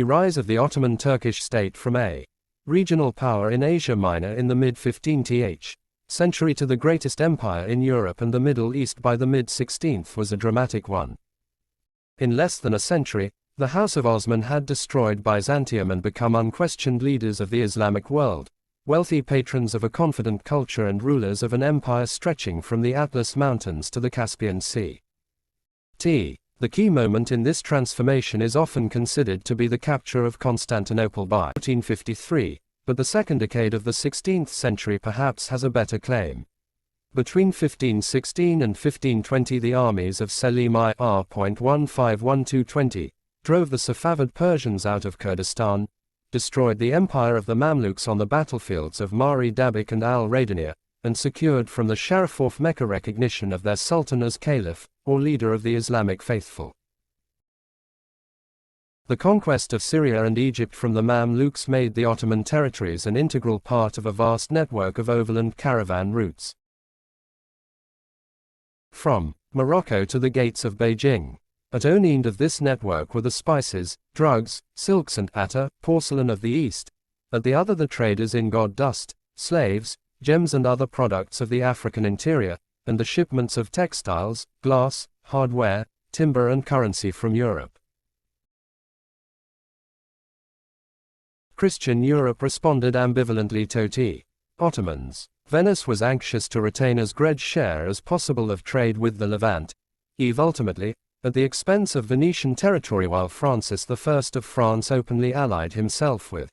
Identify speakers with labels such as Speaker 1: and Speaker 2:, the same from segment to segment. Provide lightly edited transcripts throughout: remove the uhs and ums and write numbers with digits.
Speaker 1: Rise of the Ottoman Turkish state from a regional power in Asia Minor in the mid-15th century to the greatest empire in Europe and the Middle East by the mid-16th was a dramatic one. In less than a century, the House of Osman had destroyed Byzantium and become unquestioned leaders of the Islamic world, wealthy patrons of a confident culture and rulers of an empire stretching from the Atlas Mountains to the Caspian Sea. The key moment in this transformation is often considered to be the capture of Constantinople by 1453, but the second decade of the 16th century perhaps has a better claim. Between 1516 and 1520 the armies of Selim I R.151220 drove the Safavid Persians out of Kurdistan, destroyed the empire of the Mamluks on the battlefields of Mari Dabik and Al-Radaniya, and secured from the Sharif of Mecca recognition of their sultan as caliph, or leader of the Islamic faithful. The conquest of Syria and Egypt from the Mamluks made the Ottoman territories an integral part of a vast network of overland caravan routes from Morocco to the gates of Beijing. At one end of this network were the spices, drugs, silks and attar, porcelain of the East, at the other the traders in god dust, slaves, gems and other products of the African interior, and the shipments of textiles, glass, hardware, timber and currency from Europe. Christian Europe responded ambivalently to the Ottomans. Venice was anxious to retain as great share as possible of trade with the Levant, ultimately, at the expense of Venetian territory, while Francis I of France openly allied himself with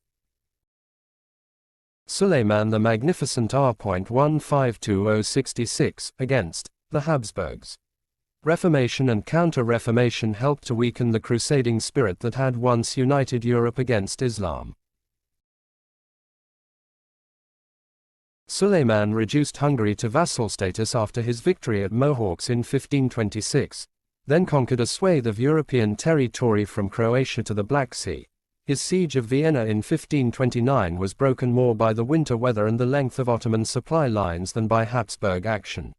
Speaker 1: Suleiman the Magnificent R.152066 against the Habsburgs. Reformation and counter-reformation helped to weaken the crusading spirit that had once united Europe against Islam. Suleiman reduced Hungary to vassal status after his victory at Mohawks in 1526, then conquered a swathe of European territory from Croatia to the Black Sea. His siege of Vienna in 1529 was broken more by the winter weather and the length of Ottoman supply lines than by Habsburg action.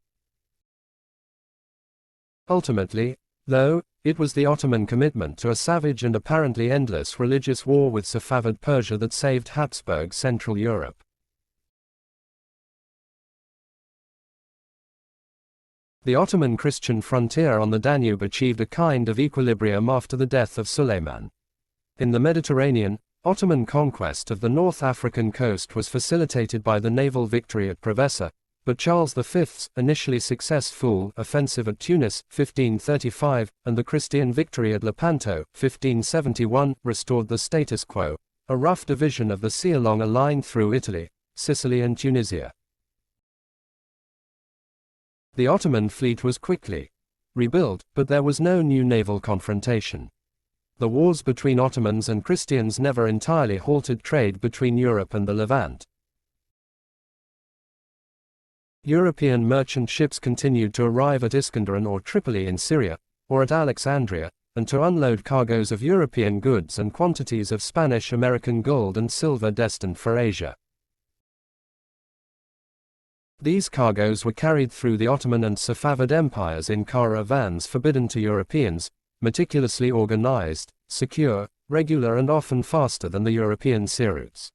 Speaker 1: Ultimately, though, it was the Ottoman commitment to a savage and apparently endless religious war with Safavid Persia that saved Habsburg Central Europe. The Ottoman Christian frontier on the Danube achieved a kind of equilibrium after the death of Suleiman. In the Mediterranean, Ottoman conquest of the North African coast was facilitated by the naval victory at Preveza, but Charles V's initially successful offensive at Tunis, 1535, and the Christian victory at Lepanto, 1571, restored the status quo, a rough division of the sea along a line through Italy, Sicily and Tunisia. The Ottoman fleet was quickly rebuilt, but there was no new naval confrontation. The wars between Ottomans and Christians never entirely halted trade between Europe and the Levant. European merchant ships continued to arrive at Iskenderun or Tripoli in Syria, or at Alexandria, and to unload cargoes of European goods and quantities of Spanish-American gold and silver destined for Asia. These cargoes were carried through the Ottoman and Safavid empires in caravans forbidden to Europeans, meticulously organized, secure, regular and often faster than the European sea routes.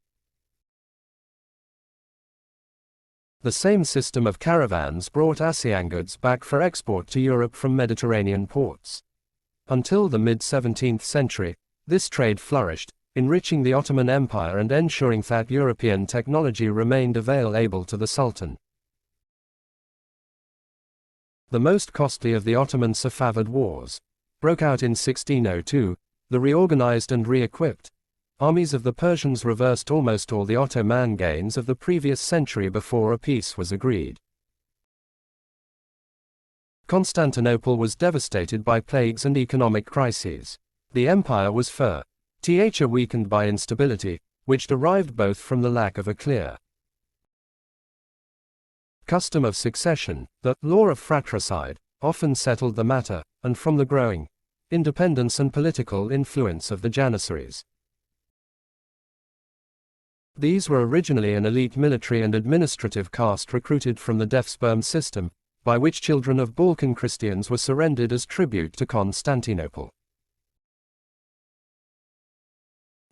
Speaker 1: The same system of caravans brought ASEAN goods back for export to Europe from Mediterranean ports. Until the mid-17th century, this trade flourished, enriching the Ottoman Empire and ensuring that European technology remained available to the Sultan. The most costly of the Ottoman-Safavid wars broke out in 1602. The reorganized and re-equipped armies of the Persians reversed almost all the Ottoman gains of the previous century before a peace was agreed. Constantinople was devastated by plagues and economic crises. The empire was further weakened by instability, which derived both from the lack of a clear custom of succession, the law of fratricide, often settled the matter, and from the growing independence and political influence of the Janissaries. These were originally an elite military and administrative caste recruited from the deaf sperm system, by which children of Balkan Christians were surrendered as tribute to Constantinople.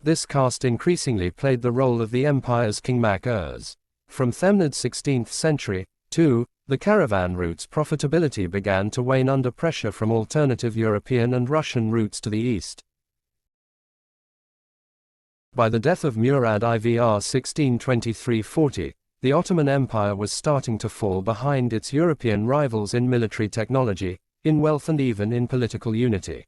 Speaker 1: This caste increasingly played the role of the empire's kingmakers. From Themnid's 16th century, too, the caravan route's profitability began to wane under pressure from alternative European and Russian routes to the east. By the death of Murad Ivr 1623-40, the Ottoman Empire was starting to fall behind its European rivals in military technology, in wealth and even in political unity.